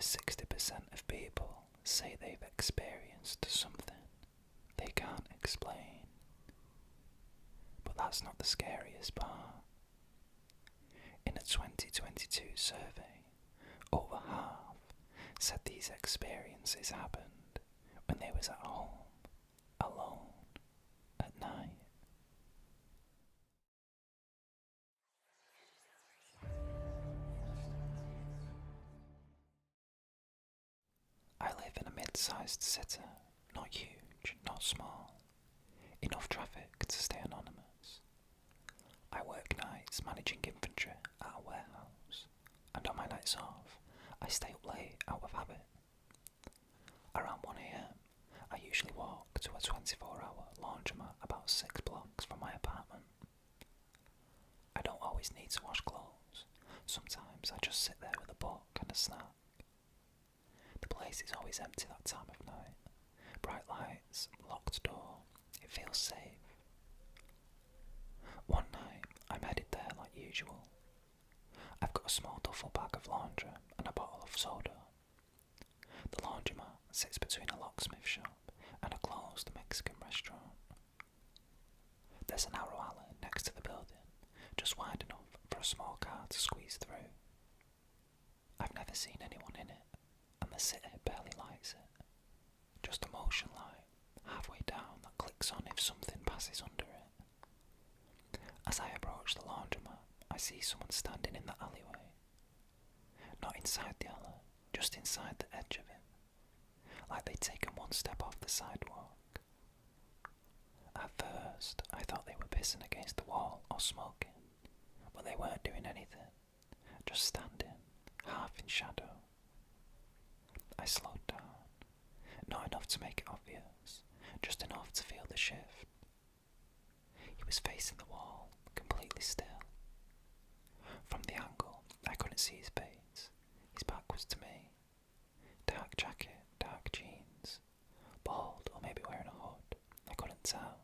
60% of people say they've experienced something they can't explain. But that's not the scariest part. In a 2022 survey, over half said these experiences happened when they was at home, alone, at night. I live in a mid-sized city, not huge, not small, enough traffic to stay anonymous. I work nights managing inventory at a warehouse, and on my nights off, I stay up late out of habit. Around 1 AM, I usually walk to a 24-hour laundromat about 6 blocks from my apartment. I don't always need to wash clothes. Sometimes I just sit there with a book and a snack. The place is always empty that time of night. Bright lights, locked door. It feels safe. One night, I'm headed there like usual. I've got a small duffel bag of laundry and a bottle of soda. The laundromat sits between a locksmith shop and a closed Mexican restaurant. There's a narrow alley next to the building, just wide enough for a small car to squeeze through. I've never seen anyone in it, and the city barely lights it. Just a motion light, halfway down, that clicks on if something passes under it. As I approach the laundromat, I see someone standing in the alleyway. Not inside the alley, just inside the edge of it, like they'd taken one step off the sidewalk. At first, I thought they were pissing against the wall or smoking, but they weren't doing anything, just standing, half in shadow. I slowed down, not enough to make it obvious, just enough to feel the shift. He was facing the wall, completely still. From the angle, I couldn't see his face. His back was to me. Dark jacket, dark jeans, bald or maybe wearing a hood, I couldn't tell.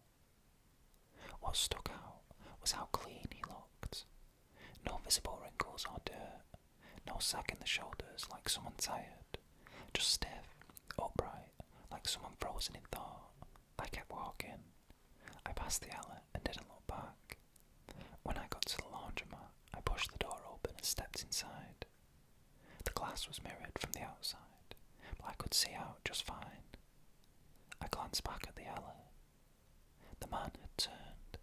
What stuck out was how clean he looked. No visible wrinkles or dirt, no sag in the shoulders like someone tired, just stiff, upright, like someone frozen in thought. I kept walking. I passed the alley and didn't look back. When I got to the laundromat, I pushed the door open and stepped inside. The glass was mirrored from the outside, but I could see out just fine. I glanced back at the alley. The man had turned.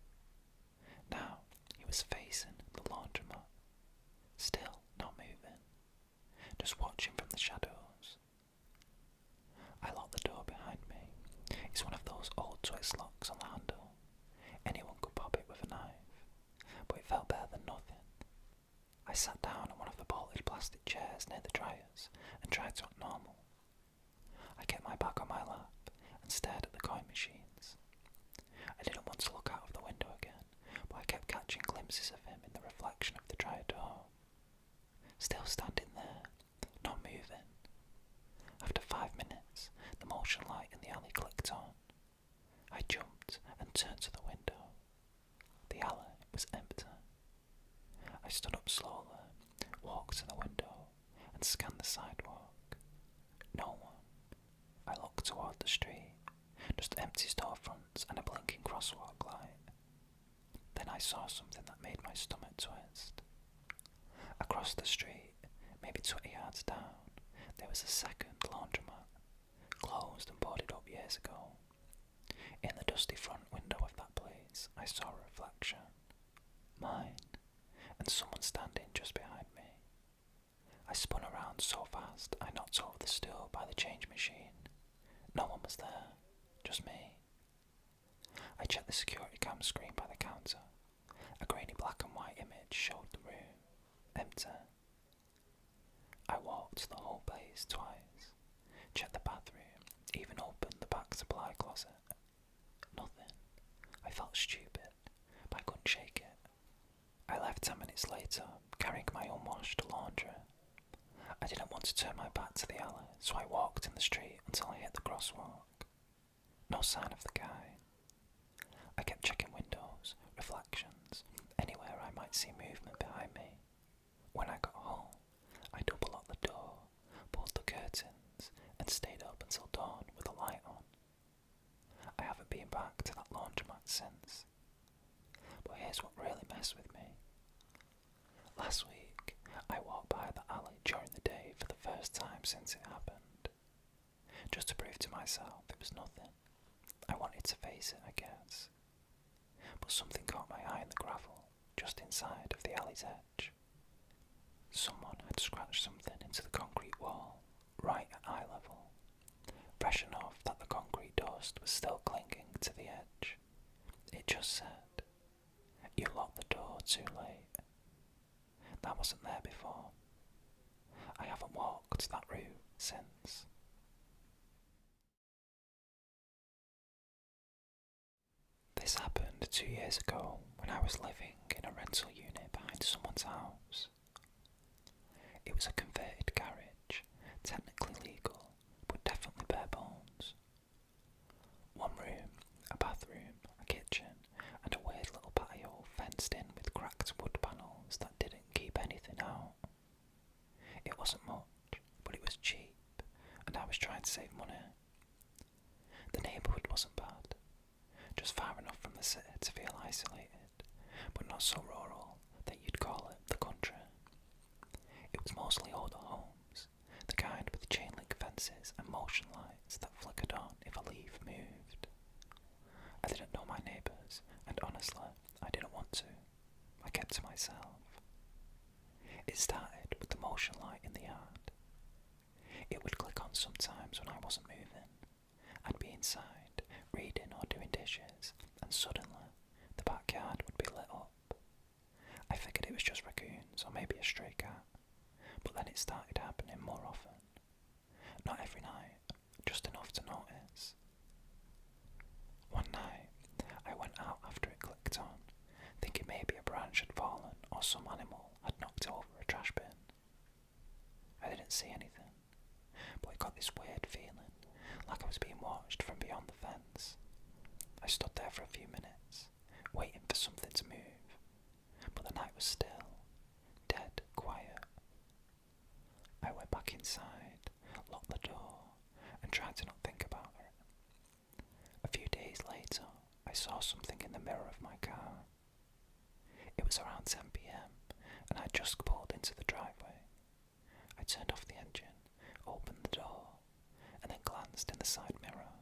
Now he was facing the laundromat, still not moving, just watching from the shadows. I locked the door behind me. It's one of those old twist locks on the handle. Anyone could pop it with a knife, but it felt better than nothing. I sat down on one of the bolted plastic chairs near the dryers and tried to act normal. I kept my back on my lap and stared at the coin machines. I didn't want to look out of the window again, but I kept catching glimpses of him in the reflection of the dryer door. Still standing there, not moving. After 5 minutes, the motion light in the alley clicked on. I jumped and turned to the window. The alley was empty. I stood up slowly, walked to the window, and scanned the sidewalk. No one. I looked toward the street, just empty storefronts and a blinking crosswalk light. Then I saw something that made my stomach twist. Across the street, maybe 20 yards down, there was a second laundromat, closed and boarded up years ago. In the dusty front window of that place, I saw a reflection. Mine, and someone standing just behind me. I spun around so fast I knocked over the stool by the change machine. No one was there, just me. I checked the security cam screen by the counter. A grainy black and white image showed the room, empty. I walked the whole place twice, checked the bathroom, even opened the back supply closet. Nothing. I felt stupid, but I couldn't shake it. I left 10 minutes later, carrying my unwashed laundry. I didn't want to turn my back to the alley, so I walked in the street until I hit the crosswalk. No sign of the guy. I kept checking windows, reflections, anywhere I might see movement behind me. When I got home, I double locked the door, pulled the since. But here's what really messed with me. Last week, I walked by the alley during the day for the first time since it happened. Just to prove to myself it was nothing. I wanted to face it, I guess. But something caught my eye in the gravel, just inside of the alley's edge. Someone had scratched something into the concrete wall, right at eye level, fresh enough that the concrete dust was still clinging to the edge. It just said, "You locked the door too late." That wasn't there before. I haven't walked that route since. This happened 2 years ago when I was living in a rental unit behind someone's house. It was a converted garage, technically legal, but definitely bare bones. One room, a bathroom, a kitchen, and a weird little patio fenced in with cracked wood panels that didn't keep anything out. It wasn't much, but it was cheap, and I was trying to save money. The neighbourhood wasn't bad, just far enough from the city to feel isolated, but not so rural that you'd call it the country. It was mostly older homes, the kind with chain link fences and motion lights that flickered on if a leaf moved. I didn't know my neighbours, and honestly, I didn't want to. I kept to myself. It started with the motion light in the yard. It would click on sometimes when I wasn't moving. I'd be inside, reading or doing dishes, and suddenly, the backyard would be lit up. I figured it was just raccoons or maybe a stray cat, but then it started happening more often. Not every night, just enough to notice. One night, I went out after it clicked on, thinking maybe a branch had fallen or some animal had knocked over a trash bin. I didn't see anything, but I got this weird feeling, like I was being watched from beyond the fence. I stood there for a few minutes, waiting for something to move, but the night was still, dead quiet. I went back inside, locked the door, and tried to not think about it. A few days later, I saw something in the mirror of my car. It was around 10 p.m, and I just pulled into the driveway. I turned off the engine, opened the door, and then glanced in the side mirror.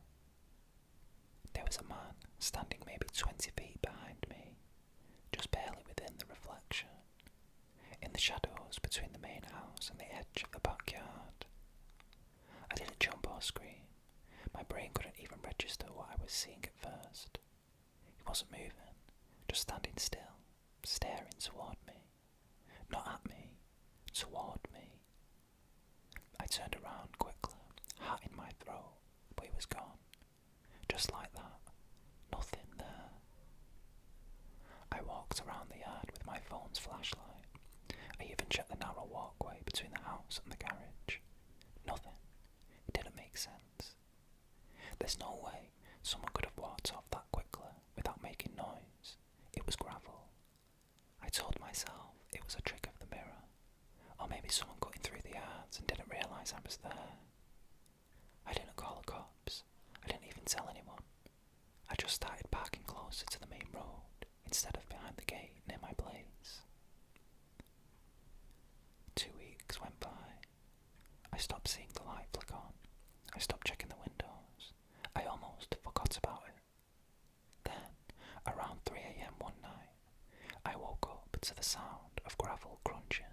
There was a man standing maybe 20 feet behind me, just barely within the reflection, in the shadows between the main house and the edge of the backyard. I didn't jump or scream. My brain couldn't even register what I was seeing at first. He wasn't moving, just standing still, staring toward me. Not at me, toward me. I turned around quickly, heart in my throat, but he was gone. Just like that. Nothing there. I walked around the yard with my phone's flashlight. I even checked the narrow walkway between the house and the garage. Nothing. It didn't make sense. There's no way someone could have walked off that quickly without making noise. It was gravel. I told myself it was a trick of the mirror, or maybe someone cutting through the yards and didn't realise I was there. I didn't call the cops. I didn't even tell anyone. I just started parking closer to the main road instead of behind the gate near my place. 2 weeks went by. I stopped seeing the light flick on. I stopped checking the windows. I almost forgot about it. Then, around 3 a.m. one night, I woke up to the sound of gravel crunching.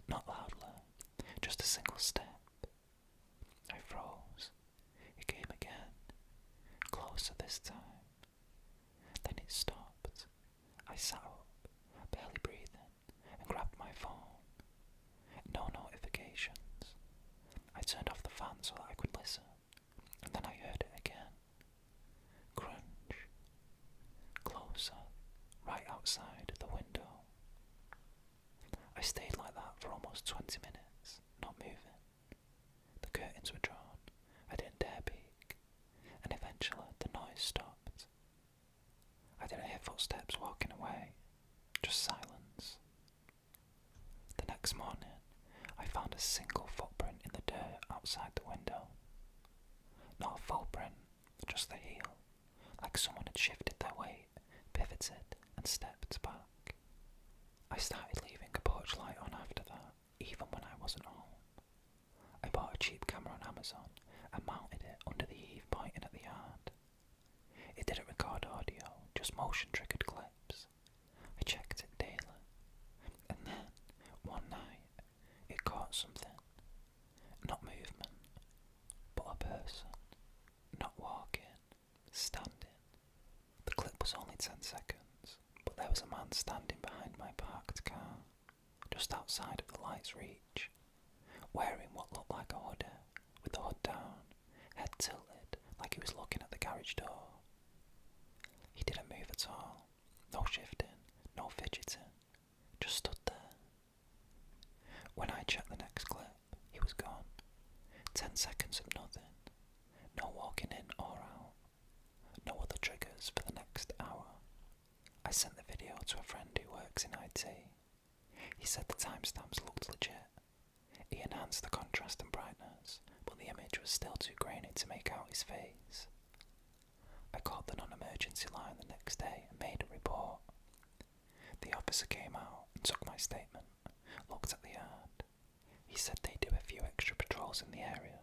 Not loudly, just a single step. I froze. It came again, closer this time. Then it stopped. I sat up, barely breathing, and grabbed my phone. No notifications. I turned off the fan so that I could listen, and then I heard it again. Crunch. Closer, right outside the window. I stayed like that for almost 20 minutes, not moving. The curtains were drawn. I didn't dare peek, and eventually the noise stopped. I didn't hear footsteps walking away, just silence. The next morning, I found a single footprint in the dirt outside the window. Not a full print, just the heel, like someone had shifted their weight, pivoted, and stepped back. I started leaving a porch light on after that, even when I wasn't home. I bought a cheap camera on Amazon and mounted it under the eave pointing at the yard. It didn't record audio, just motion-triggered clips. I checked it daily. And then, one night, it caught something. Not movement, but a person. Not walking, standing. The clip was only 10 seconds, but there was a man standing behind my parked car, just outside of the light's reach, wearing what looked like a hoodie, with the hood down, head tilted like he was looking at the garage door. He didn't move at all, no shifting, no fidgeting, just stood there. When I checked the next clip, he was gone. 10 seconds of nothing, no walking in or out, no other triggers for the next hour. I sent the video to a friend who works in IT. He said the timestamps looked legit. He enhanced the contrast and brightness, but the image was still too grainy to make out his face. I called the non-emergency line the next day and made a report. The officer came out and took my statement, looked at the yard. He said they'd do a few extra patrols in the area,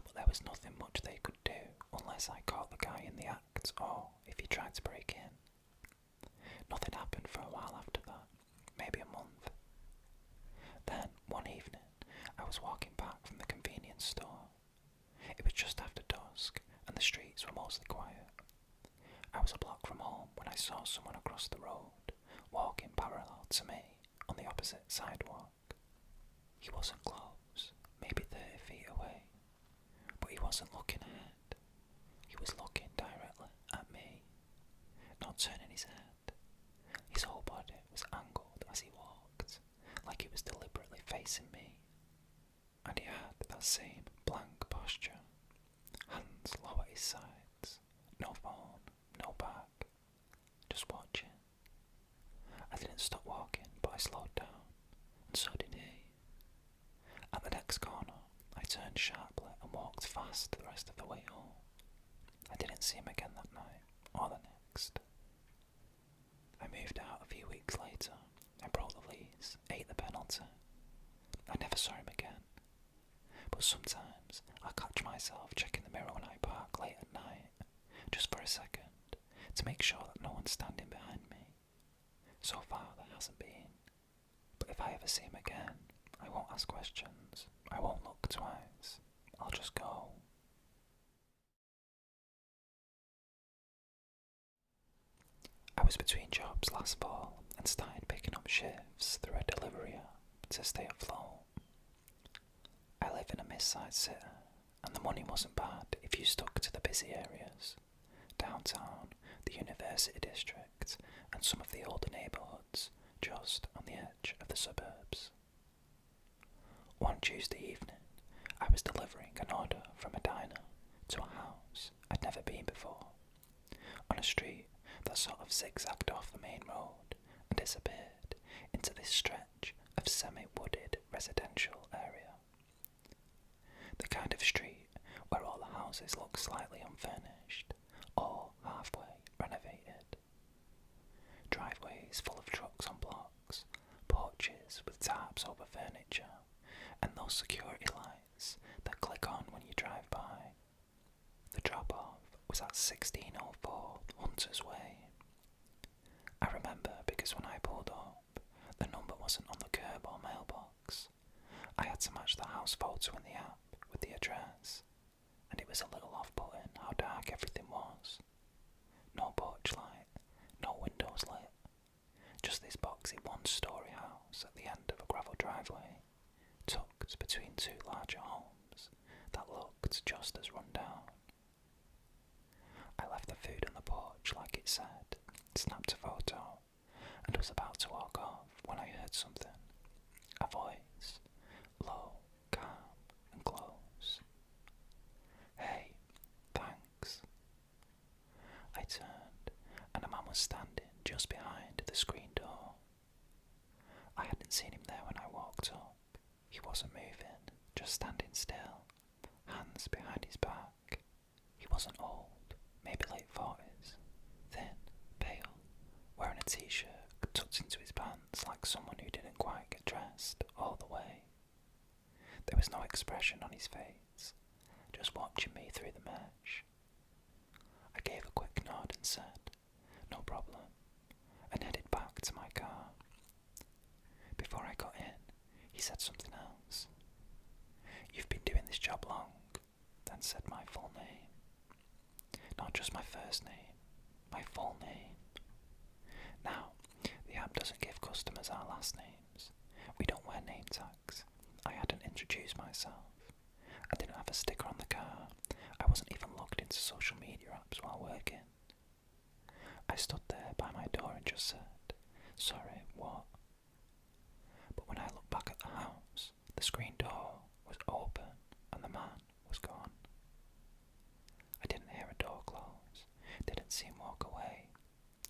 but there was nothing much they could do unless I caught the guy in the act or if he tried to break in. Nothing happened for a while after that, maybe a month. Then, one evening, I was walking back from the convenience store. It was just after dusk, and the streets were mostly quiet. I was a block from home when I saw someone across the road, walking parallel to me on the opposite sidewalk. He wasn't close, maybe 30 feet away, but he wasn't looking ahead. He was looking directly at me, not turning his head. His whole body was angled as he walked, like he was deliberately facing me. And he had that same blank posture, hands low at his sides, no phone, no bag, just watching. I didn't stop walking, but I slowed down, and so did he. At the next corner, I turned sharply and walked fast the rest of the way home. I didn't see him again that night, or the next. I moved out a few weeks later. I broke the lease, ate the penalty. I never saw him again. But sometimes I catch myself checking the mirror when I park late at night, just for a second, to make sure that no one's standing behind me. So far there hasn't been. But if I ever see him again, I won't ask questions. I won't look twice. I'll just go. I was between jobs last fall and started picking up shifts through a delivery app to stay afloat. I live in a mid-sized city, and the money wasn't bad if you stuck to the busy areas. Downtown, the University District, and some of the older neighbourhoods just on the edge of the suburbs. One Tuesday evening, I was delivering an order from a diner to a house I'd never been before, on a street that sort of zigzagged off the main road and disappeared into this stretch of semi-wooded residential area. The kind of street where all the houses look slightly unfurnished or halfway renovated. Driveways full of trucks on blocks, porches with tarps over furniture, and those security lights that click on when you drive by. The drop-off was at 1604 Hunter's Way. I remember because when I pulled up, the number wasn't on the curb or mailbox. I had to match the house photo in the app with the address, and it was a little off-putting how dark everything was. No porch light, no windows lit, just this boxy one-storey house at the end of a gravel driveway, tucked between two larger homes that looked just as run down. I left the food on the porch like it said, snapped a photo, and was about to walk off when I heard something. A voice, low, calm, and close. "Hey, thanks." I turned, and a man was standing just behind the screen door. I hadn't seen him there when I walked up. He wasn't moving, just standing still, hands behind his back. He wasn't old, maybe late 40s. wearing a t-shirt tucked into his pants like someone who didn't quite get dressed all the way. There was no expression on his face, just watching me through the mesh. I gave a quick nod and said, "No problem," and headed back to my car. Before I got in, he said something else. "You've been doing this job long," then said my full name. Not just my first name, my full name. Now, the app doesn't give customers our last names. We don't wear name tags. I hadn't introduced myself. I didn't have a sticker on the car. I wasn't even logged into social media apps while working. I stood there by my door and just said, "Sorry, what?" But when I looked back at the house, the screen door was open and the man was gone. I didn't hear a door close, didn't see him walk away,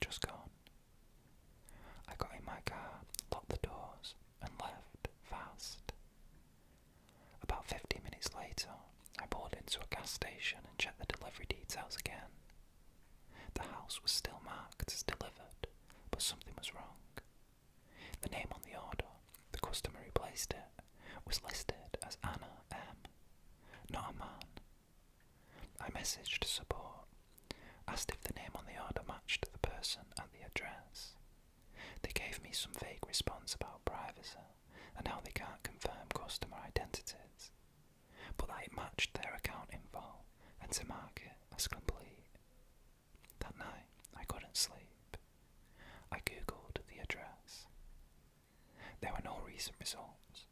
just gone. I got in my car, locked the doors, and left fast. About 15 minutes later, I pulled into a gas station and checked the delivery details again. The house was still marked as delivered, but something was wrong. The name on the order, the customer who placed it, was listed as Anna M., not a man. I messaged support, asked if the name on the order matched the person at the address. They gave me some vague response about privacy and how they can't confirm customer identities, but that it matched their account info and to mark it as complete. That night, I couldn't sleep. I googled the address. There were no recent results,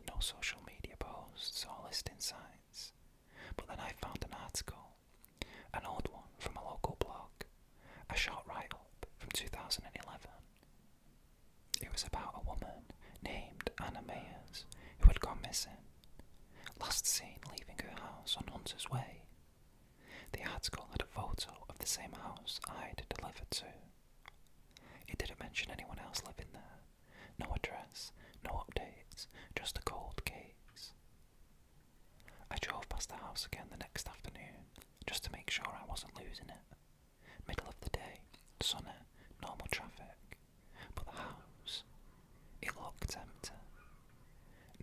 no social media posts or listing sites, but then I found an article, an old one from a local blog, a short write-up from 2011. It was about a woman named Anna Mayers who had gone missing, last seen leaving her house on Hunter's Way. The article had a photo of the same house I'd delivered to. It didn't mention anyone else living there, no address, no updates, just a cold case. I drove past the house again the next afternoon, just to make sure I wasn't losing it. Middle of the day, sunny, normal traffic, but the house, it looked empty.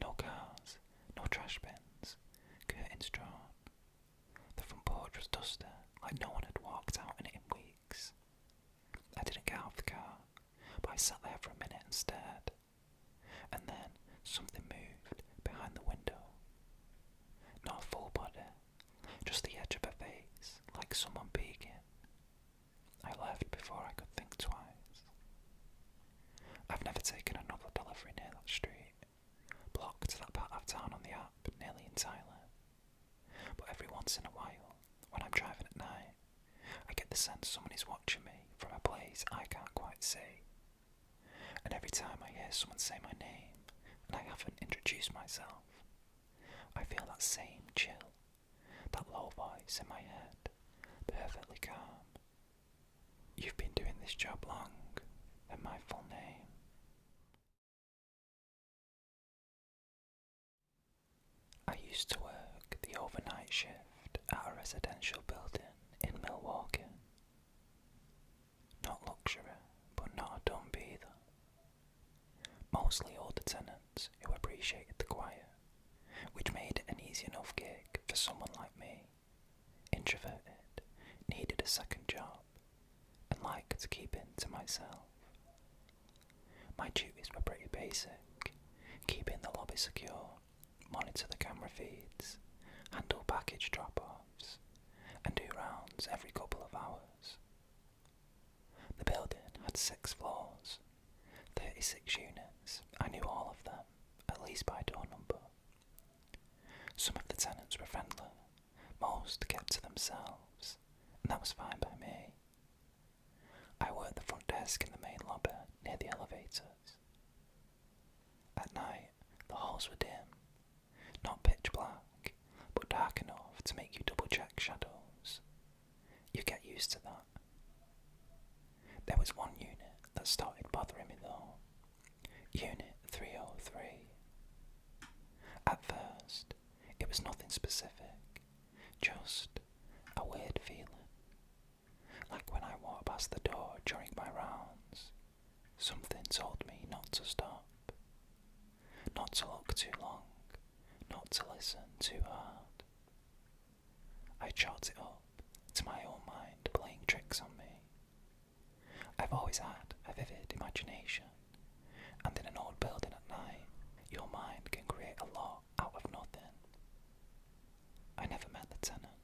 No cars, no trash bins, curtains drawn. The front porch was dusty, like no one had walked out in it in weeks. I didn't get out of the car, but I sat there for a minute and stared. And then something moved behind the window. Not a full body, just the edge of her face, like someone peeking. I left before I could think twice. I've never taken another delivery near that street. Blocked that part of town on the app nearly entirely. But every once in a while, when I'm driving at night, I get the sense someone is watching me from a place I can't quite see. And every time I hear someone say my name, and I haven't introduced myself, I feel that same chill, that low voice in my head, perfectly calm. "You've been doing this job long," and my full name. I used to work the overnight shift at a residential building in Milwaukee. Not luxury, but not a dump either. Mostly older tenants who appreciated the quiet, which made it an easy enough gig for someone like me, introverted, needed a second job, and liked to keep in to myself. My duties were pretty basic: keeping the lobby secure, monitor the camera feeds, handle package drop-offs, and do rounds every couple of hours. The building had 6 floors, 36 units. I knew all of them, at least by door number. Some of the tenants were friendly, most kept to themselves, and that was fine by me. I worked the front desk in the main lobby near the elevators. At night, the halls were dim, not pitch black, but dark enough to make you double-check shadows. You get used to that. There was one unit that started bothering me though. Unit 303. At first, it was nothing specific, just a weird feeling. Like when I walked past the door during my rounds, Something told me not to stop, not to look too long, not to listen too hard. I chalked it up to my own mind playing tricks on me. I've always had a vivid imagination, and in an old building at night, your mind can create a lot out of nothing. I never met the tenant.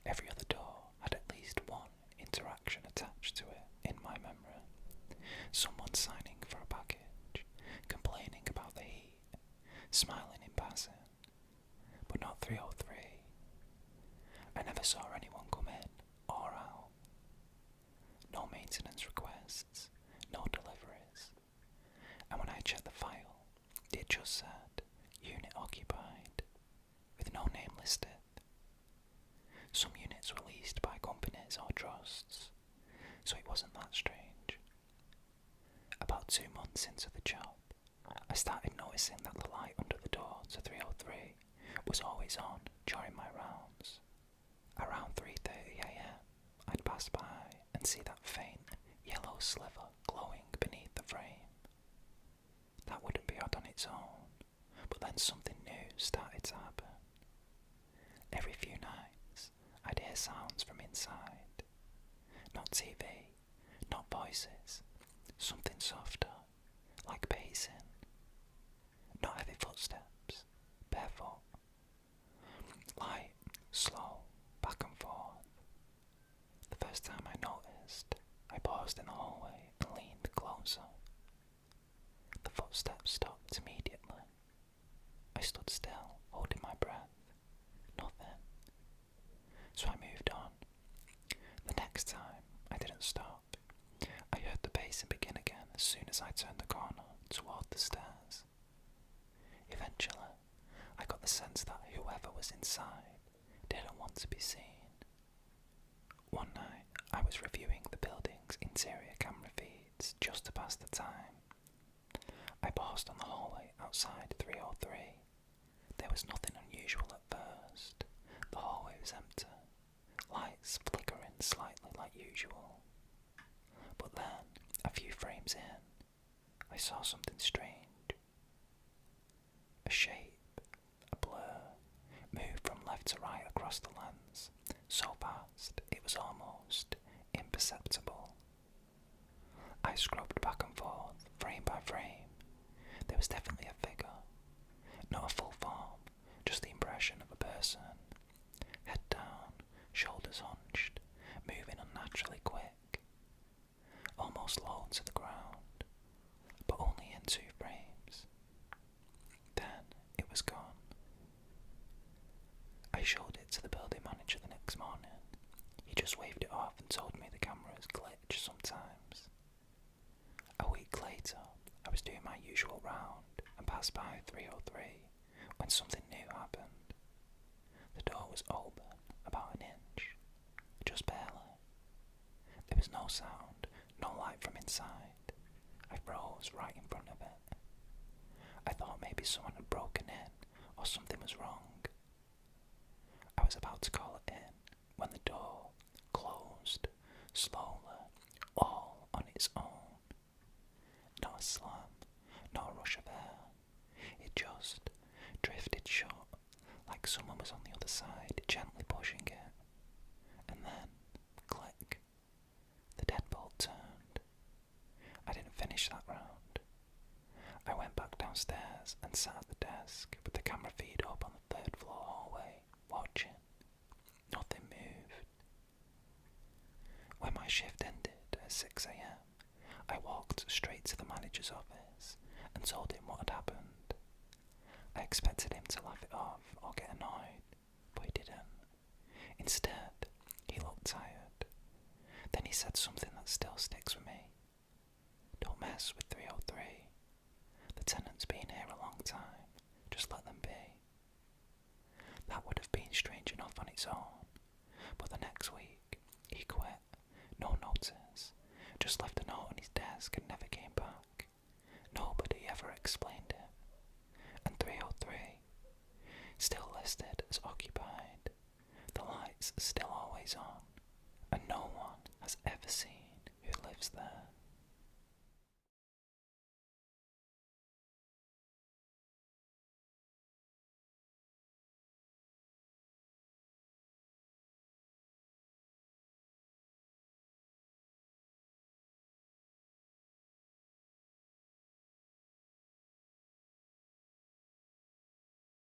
Every other door had at least one interaction attached to it in my memory. Someone signing for a package, complaining about the heat, smiling in passing, but not 303. I never saw anyone come in or out. No maintenance requests, no deliveries. And when I checked the file, it just said, unit occupied, with no name listed. Some units were leased by companies or trusts, so it wasn't that strange. About 2 months into the job, I started noticing that the light under the door to 303 was always on during my rounds. Around 3:30 AM, I'd pass by and see that faint yellow sliver glowing beneath the frame. That wouldn't be odd on its own, but then something new started to happen. Every few nights, I'd hear sounds from inside. Not TV, not voices, something softer, like pacing. Not heavy footsteps, barefoot. Light, slow, back and forth. The first time I noticed, I paused in the hallway and leaned closer. The footsteps stopped immediately. I stood still, holding my breath. Nothing. So I moved on. The next time, I didn't stop. I heard the pacing begin again as soon as I turned the corner toward the stairs. Eventually, I got the sense that whoever was inside didn't want to be seen. One night, I was reviewing the building's interior camera feeds just to pass the time. I paused on the hallway outside 303. There was nothing unusual at first. The hallway was empty, lights flickering slightly like usual. But then, a few frames in, I saw something strange. A shape, a blur, moved from left to right across the lens, so fast it was almost imperceptible. I scrubbed back and forth, frame by frame. There was definitely a figure. Not a full form, just the impression of a person. Head down, shoulders hunched, moving unnaturally quick. Almost low to the ground, but only in 2 frames. Then it was gone. I showed it to the building manager the next morning. He just waved it off and told me the cameras glitch sometimes. A week later, I was doing my usual round and passed by 303 when something new happened. The door was open about an inch, just barely. There was no sound, no light from inside. I froze right in front of it. I thought maybe someone had broken in or something was wrong. I was about to call it in when the door closed slowly, all on its own. Not a slam, not a rush of air. It just drifted shut, like someone was on the other side, gently pushing it. And then, click, the deadbolt turned. I didn't finish that round. I went back downstairs and sat at the desk with the camera feed up on the 3rd floor hallway, watching. Nothing moved. When my shift ended at 6 AM, I walked straight to the manager's office and told him what had happened. I expected him to laugh it off or get annoyed, but he didn't. Instead, he looked tired. Then he said something that still sticks with me. Don't mess with 303. The tenant's been here a long time. Just let them be. That would have been strange enough on its own, but the next week, he quit. No notice. Just left a note on his desk and never came back. Nobody ever explained it. And 303, still listed as occupied. The lights still always on, and no one has ever seen who lives there.